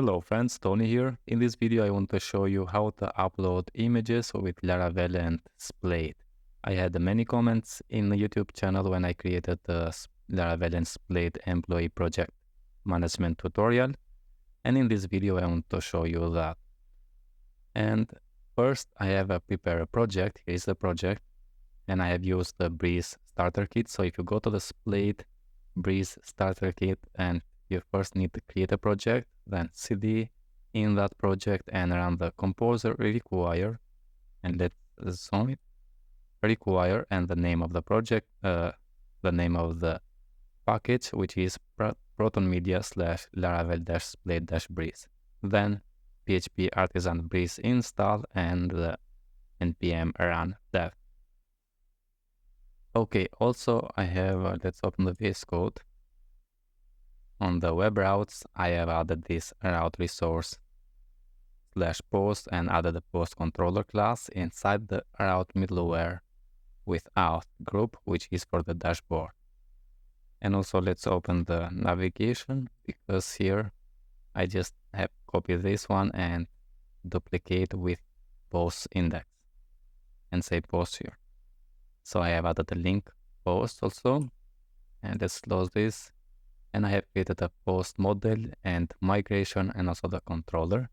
Hello friends, Tony here. In this video I want to show you how to upload images with Laravel and Splade. I had many comments in the YouTube channel when I created the Laravel and Splade employee project management tutorial, and in this video I want to show you that. And first I have prepared a project. Here is the project, and I have used the Breeze starter kit. So if you go to the Splade Breeze starter kit and you first need to create a project, then cd in that project and run the composer require, and let's zoom it, require, and the name of the project, the name of the package, which is proton media / laravel-splade -breeze. Then php artisan breeze install and npm run dev. Okay, also I have, let's open the VS Code. On the web routes, I have added this route resource /post and added the post controller class inside the route middleware with auth group, which is for the dashboard. And also let's open the navigation, because here I just have copied this one and duplicate with post index and say post here. So I have added the link post also, and let's close this. And I have created a post model and migration and also the controller.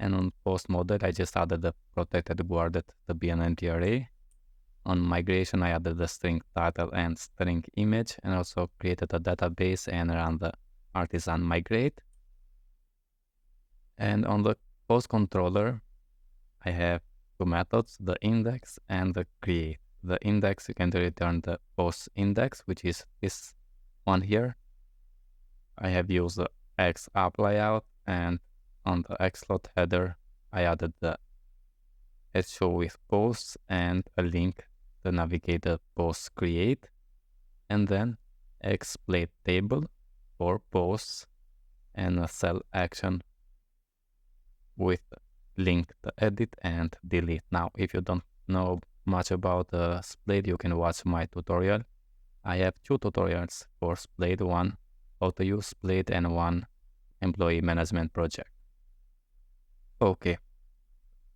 And on post model, I just added the protected guarded to be an empty array. On migration, I added the string title and string image, and also created a database and ran the artisan migrate. And on the post controller, I have two methods, the index and the create. The index, you can return the post index, which is this one here. I have used the X app layout, and on the X slot header, I added the show with posts and a link to navigate the post create, and then X Splade table for posts and a cell action with link to edit and delete. Now, if you don't know much about Splade, you can watch my tutorial. I have two tutorials for Splade, one how to use Splade and one employee management project. Okay,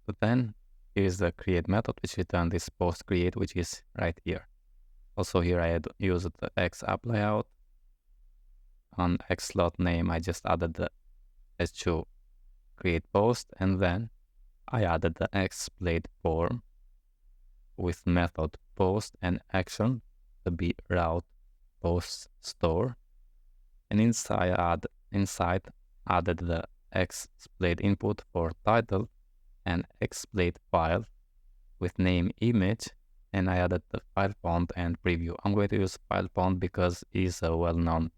so then here's the create method, which returns this post create, which is right here. Also here I had used the X app layout. On X slot name, I just added the s2 create post, and then I added the X Splade form with method post and action to be route post store. And inside added the X Splade input for title and X Splade file with name image, and I added the file font and preview. I'm going to use file font because it's a well-known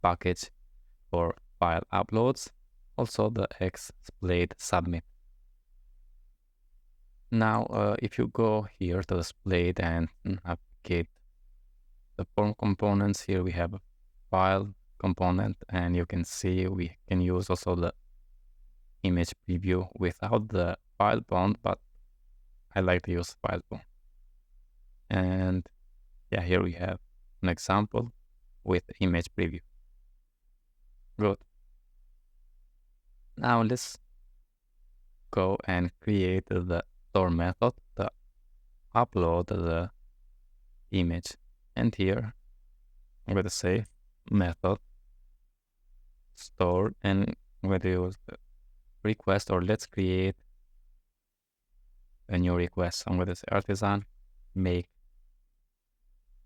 package for file uploads. Also the X Splade submit. Now, if you go here to the Splade and navigate the form components, here we have a file component, and you can see we can use also the image preview without the file font, but I like to use file font. And yeah, here we have an example with image preview. Good. Now let's go and create the store method to upload the image. And here I'm going to say method store, and I'm going to use the request, or let's create a new request. I'm going to say artisan make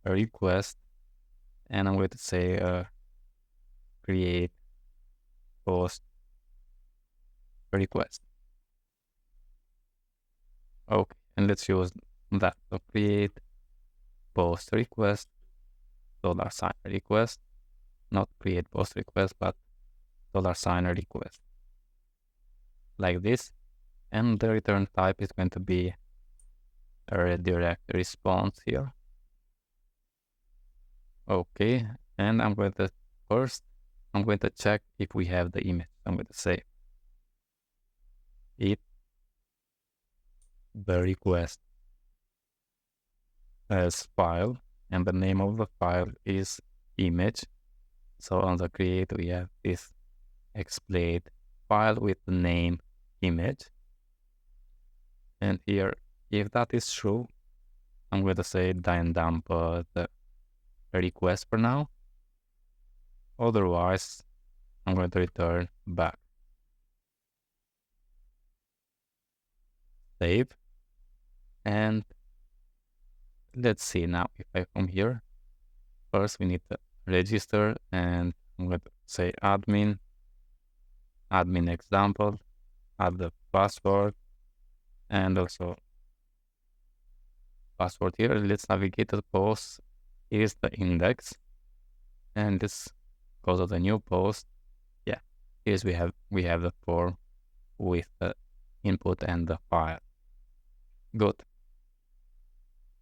a request, and I'm going to say create post request. Okay, and let's use that to create post request $sign request, not create post request, but $sign request, like this. And the return type is going to be a redirect response here. Okay, and I'm going to check if we have the image. I'm going to say if the request has file and the name of the file is image. So on the create we have this X Splade file with the name image. And here, if that is true, I'm going to say then dump the request for now. Otherwise, I'm going to return back. Save. And let's see now if I come here. First, we need to register, and I'm going to say admin example, add the password, and also password here. Let's navigate to the post. Here's the index, and this goes to the new post. Yeah, here's we have the form with the input and the file. Good.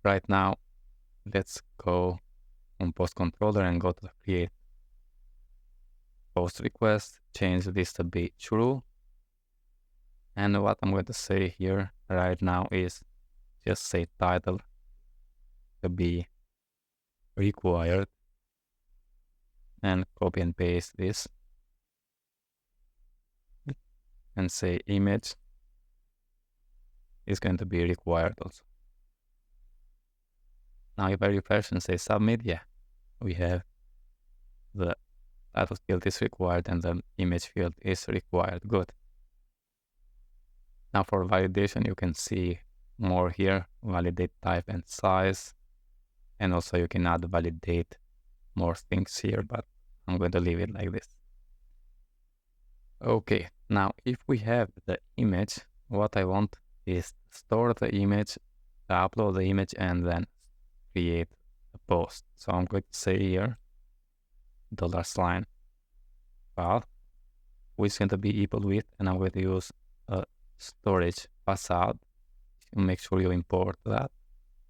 Right now, let's go on post controller and go to create post request. Change this to be true. And what I'm going to say here right now is just say title to be required, and copy and paste this and say image is going to be required also. Now if I refresh and say submit, yeah, we have the title field is required and the image field is required. Good. Now for validation, you can see more here, validate type and size, and also you can add validate more things here, but I'm going to leave it like this. Okay, now if we have the image, what I want is store the image, upload the image, and then create a post. So I'm going to say here $sign path, which is going to be equal with, and I'm going to use a storage facade. Make sure you import that.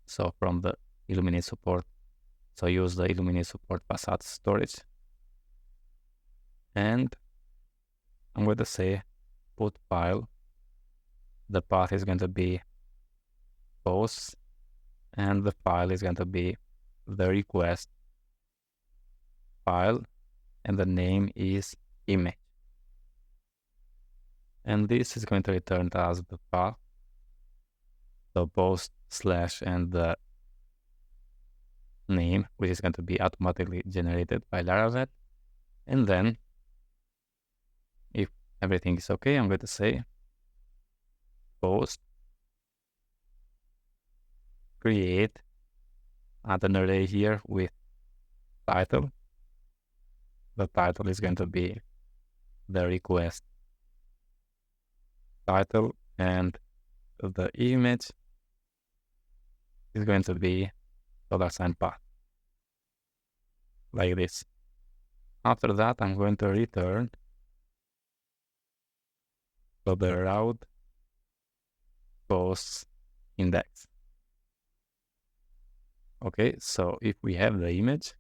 So from the Illuminate support, so use the Illuminate support facade storage. And I'm going to say put file. The path is going to be post, and the file is going to be the request file, and the name is image. And this is going to return to us the path, the post slash and the name, which is going to be automatically generated by Laravel. And then if everything is okay, I'm going to say post create, add an array here with title. The title is going to be the request title, and the image is going to be $sign path, like this. After that, I'm going to return to the route post index. Okay, so if we have the image,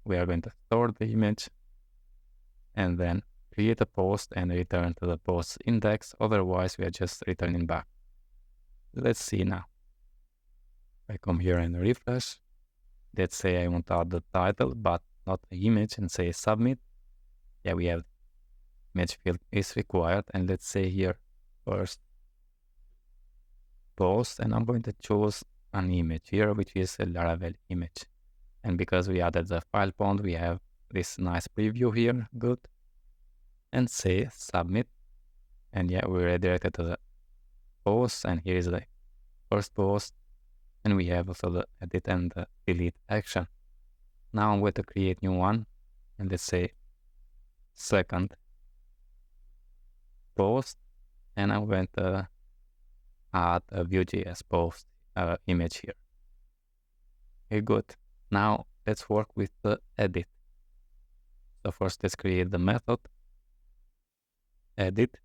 we are going to store the image and then create a post and return to the post index. Otherwise, we are just returning back. Let's see now. I come here and refresh. Let's say I want to add the title, but not the image, and say submit. Yeah, we have image field is required. And let's say here first post, and I'm going to choose an image here, which is a Laravel image. And because we added the file pond, we have this nice preview here. Good. And say submit. And yeah, we redirected to the post, and here is the first post. And we have also the edit and the delete action. Now I'm going to create new one, and let's say second post, and I'm going to add a Vue.js post image here. Okay, good. Now let's work with the edit. So first let's create the method edit,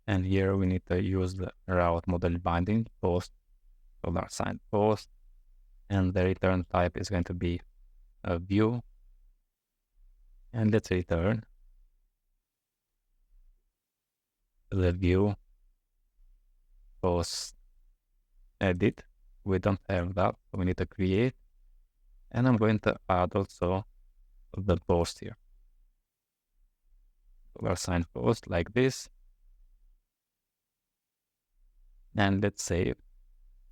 and here we need to use the route model binding post $sign post, and the return type is going to be a view, and let's return the view post edit. We don't have that, so we need to create, and I'm going to add also the post here. $post like this. And let's save.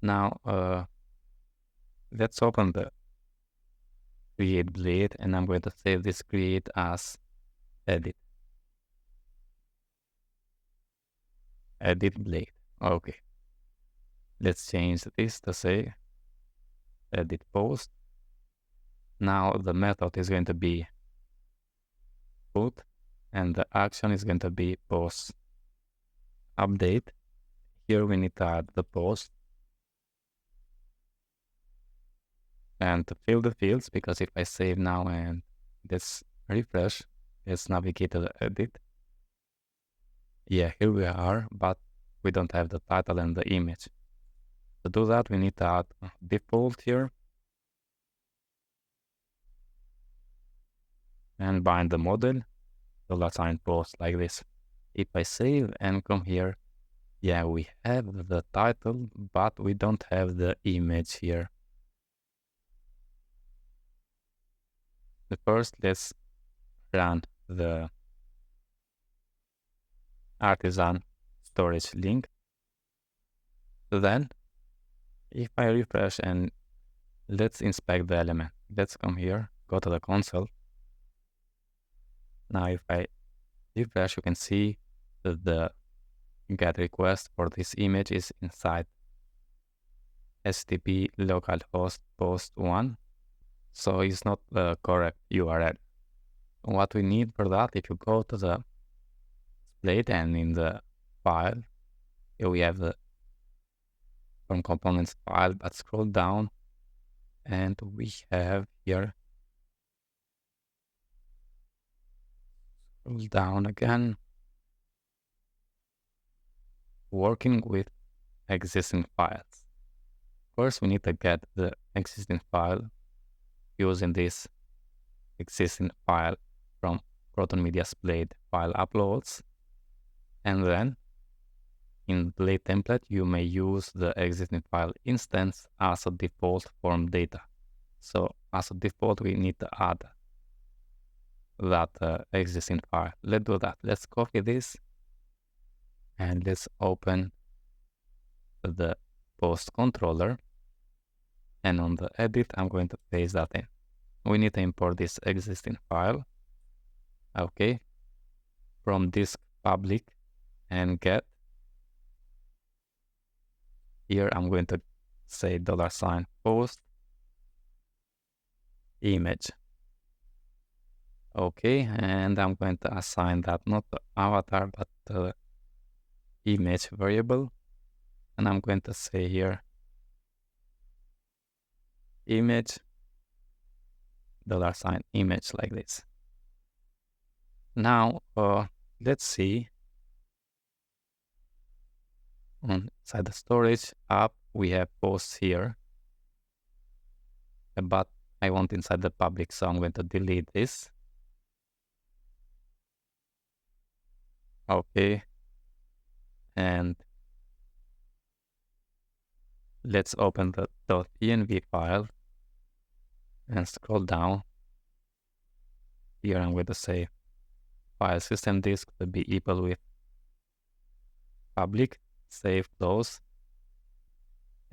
Now let's open the create blade, and I'm going to save this create as edit blade. Okay, let's change this to say edit post. Now the method is going to be put, and the action is going to be post update. Here we need to add the post and to fill the fields, because if I save now and let's refresh, let's navigate to the edit. Yeah, here we are, but we don't have the title and the image. To do that, we need to add default here and bind the model $post like this. If I save and come here, yeah, we have the title, but we don't have the image here. First, let's run the artisan storage link. Then, if I refresh and let's inspect the element, let's come here, go to the console. Now, if I refresh, you can see that the get request for this image is inside HTTP localhost post 1. So it's not the correct URL. What we need for that, if you go to the Spade and in the file, here we have the from components file, but scroll down and we have here, scroll down again, working with existing files. First, we need to get the existing file using this existing file from Proton Media Splade file uploads. And then in Blade template, you may use the existing file instance as a default form data. So as a default, we need to add that existing file. Let's do that. Let's copy this and let's open the post controller. And on the edit, I'm going to paste that in. We need to import this existing file. Okay. From disk public and get. Here I'm going to say $post image. Okay, and I'm going to assign that not the avatar but the image variable. And I'm going to say here image $image like this. Now let's see. Inside the storage app, we have posts here, but I want inside the public, so I'm going to delete this. Okay, and let's open the .env file and scroll down. Here I'm going to say file system disk to be equal with public. Save, close,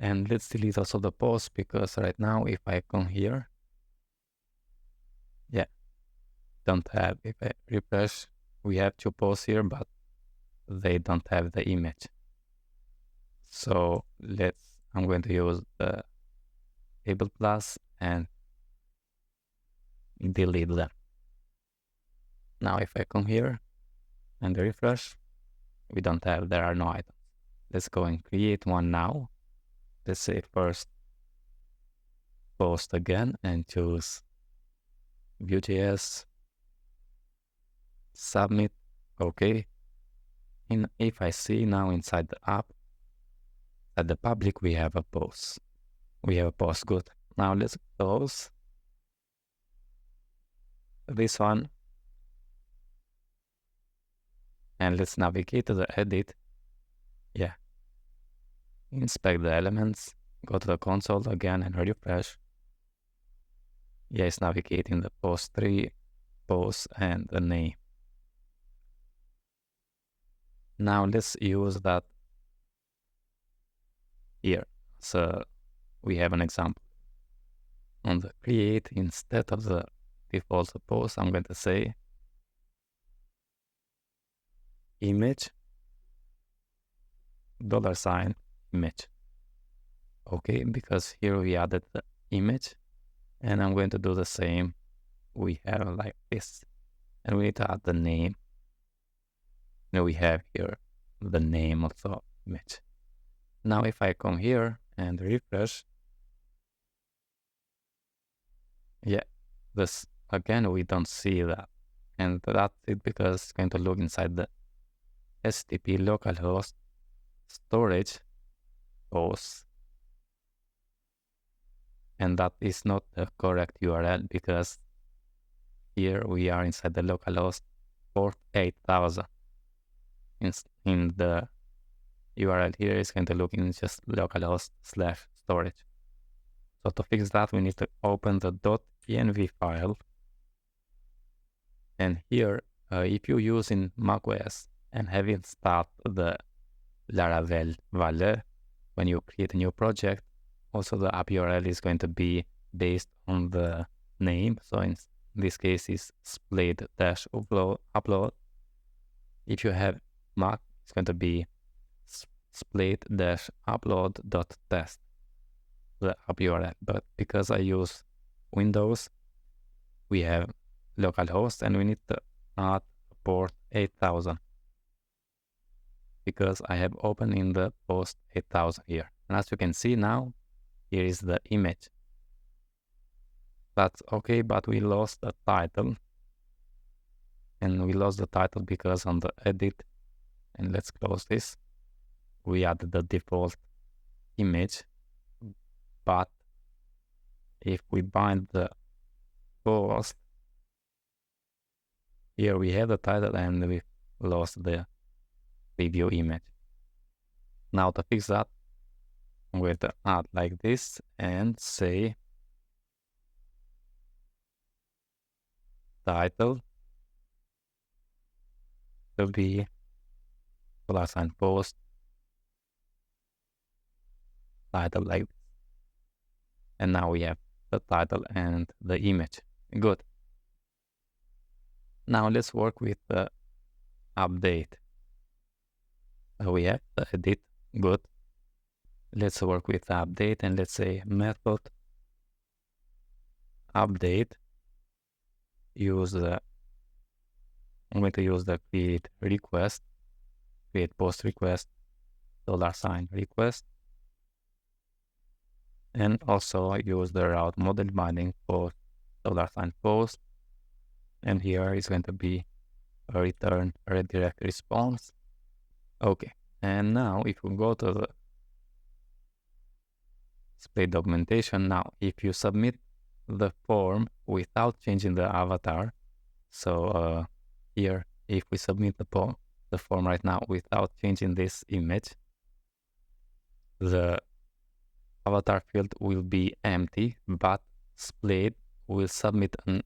and let's delete also the post, because right now if I come here, yeah, don't have. If I refresh, we have 2 posts here, but they don't have the image. So I'm going to use the table plus and delete them. Now if I come here and refresh, there are no items. Let's go and create one now. Let's say first post again and choose Vue.js, submit. Okay. And if I see now inside the app, at the public, we have a post. Good. Now let's close this one. And let's navigate to the edit. Yeah. Inspect the elements, go to the console again and refresh. Yeah, it's navigating the post 3, post and the name. Now let's use that here. So we have an example. On the create, instead of the default post, I'm going to say image $image. Okay, because here we added the image, and I'm going to do the same. We have like this, and we need to add the name. Now we have here the name of the image. Now if I come here and refresh, yeah, this again, we don't see that. And that's it, because it's going to look inside the HTTP localhost storage host. And that is not the correct URL, because here we are inside the localhost port 8000. In the URL here is going to look in just localhost/storage. So to fix that, we need to open the .env file. And here, if you use in macOS and have installed the Laravel Valet, when you create a new project, also the app URL is going to be based on the name. So in this case is Spade-upload. If you have Mac, it's going to be Spade-upload.test, the app URL. But because I use Windows, we have localhost, and we need to add port 8000, because I have opened in the post 8000 here. And as you can see now, here is the image. That's okay, but we lost the title. And we lost the title because on the edit, and let's close this, we added the default image. But if we bind the post, here we have the title and we lost the preview image. Now to fix that, I'm going to add like this and say title to be $post title like this. And now we have the title and the image. Good. Now let's work with the update. We have the edit. Good. Let's work with the update, and let's say method update. I'm going to use the create request, create post request, $request, and also use the route model binding for $post. And here is going to be a return redirect response. Okay. And now if we go to the Spade documentation, now if you submit the form without changing the avatar, so here if we submit the form right now without changing this image, the avatar field will be empty, but Spade will submit an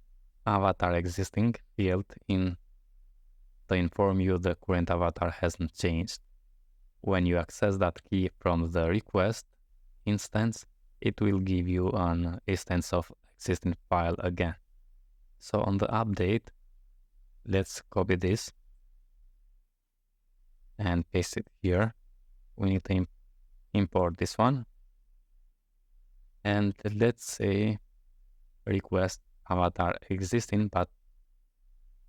avatar existing field to inform you the current avatar hasn't changed. When you access that key from the request instance, it will give you an instance of existing file again. So on the update, let's copy this and paste it here. We need to import this one, and let's say request avatar existing, but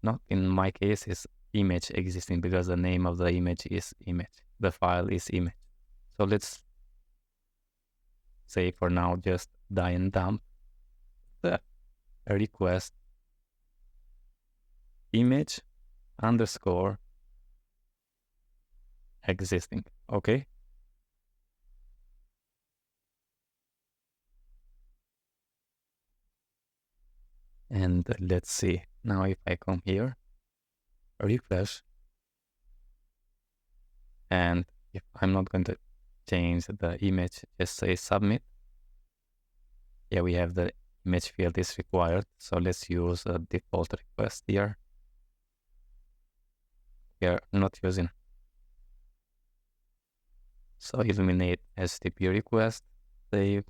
not in my case is image existing, because the name of the image is image, the file is image. So let's say for now just die and dump the request image underscore existing. Okay. And let's see now if I come here, refresh, and if I'm not going to change the image, just say submit. Yeah, we have the image field is required, so let's use a default request here. We are not using So eliminate HTTP request, save.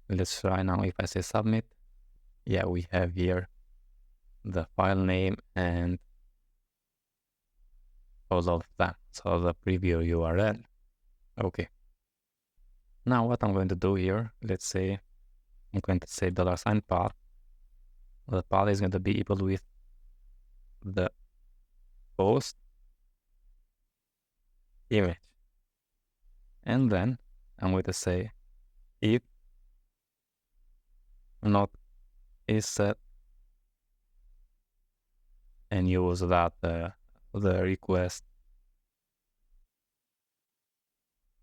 Let's try now if I say submit. Yeah, we have here the file name and all of them. So the preview URL. Okay. Now what I'm going to do here, let's say I'm going to say $path. The path is going to be equal with the post image. And then I'm going to say if not is set and use that the request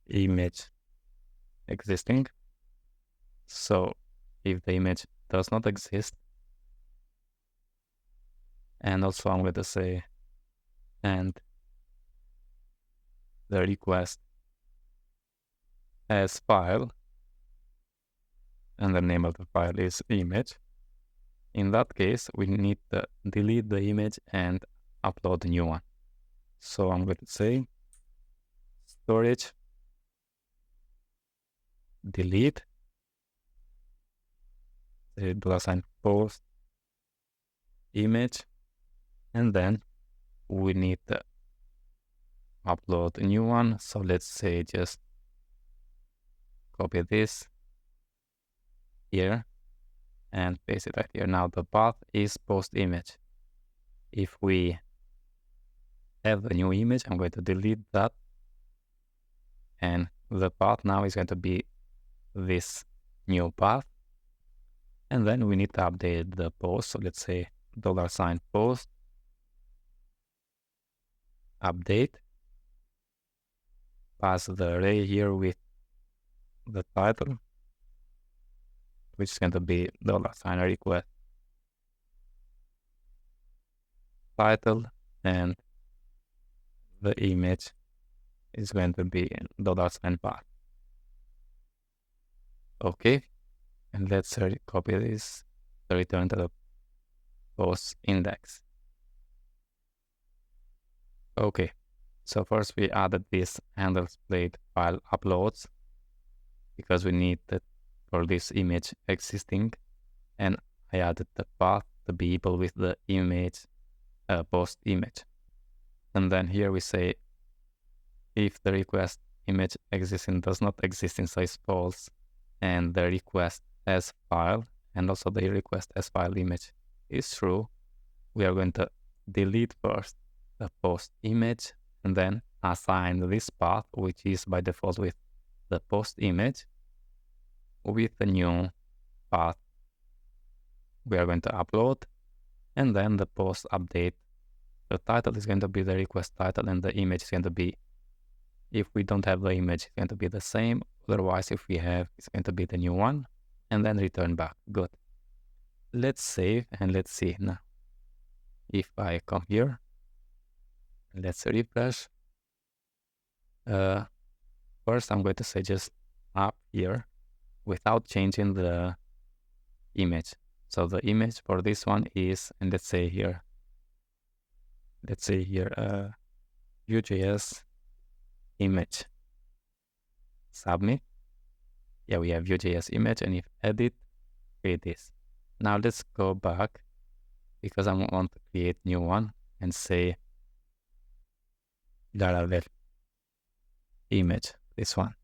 image existing. So if the image does not exist, and also I'm going to say and the request as file, and the name of the file is image. In that case, we need to delete the image and upload a new one. So I'm going to say storage delete the $post image, and then we need to upload a new one. So let's say just copy this here and paste it right here. Now the path is post image. If we have a new image, I'm going to delete that, and the path now is going to be this new path. And then we need to update the post. So let's say $post update, pass the array here with the title, which is going to be $request title, and the image is going to be $path. Okay, and let's copy this to return to the post index. Okay, so first we added this handle Spade file uploads because we need that for this image existing, and I added the path to be equal with the image post image. And then here we say if the request image existing does not exist in size false, and the request as file and also the request as file image is true, we are going to delete first the post image and then assign this path, which is by default with the post image, with the new path we are going to upload. And then the post update, the title is going to be the request title, and the image is going to be, if we don't have the image, it's going to be the same. Otherwise, if we have, it's going to be the new one, and then return back. Good. Let's save and let's see now. If I come here, let's refresh. First, I'm going to say just up here without changing the image. So the image for this one is, and let's say here Vue.js image. Submit. Yeah, we have Vue.js image, and if edit, create this. Now let's go back because I want to create new one and say Laravel image, this one.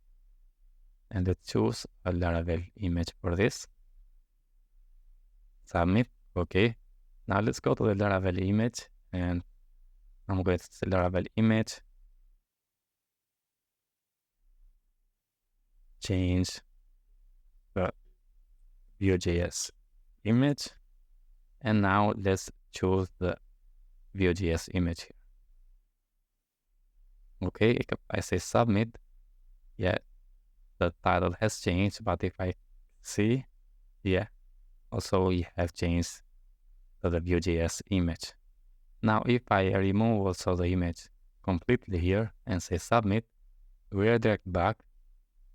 And let's choose a Laravel image for this. Submit. Okay. Now let's go to the Laravel image, and I'm going to say Laravel image. Change the Vue.js image, and now let's choose the Vue.js image here. Okay, if I say submit, yeah, the title has changed, but if I see, yeah, also we have changed to the Vue.js image. Now if I remove also the image completely here and say submit, we redirect back,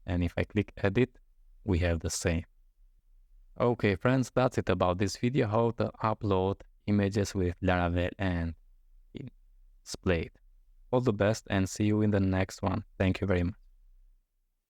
and if I click edit, we have the same. Okay friends, that's it about this video, how to upload images with Laravel and Spade. All the best and see you in the next one. Thank you very much.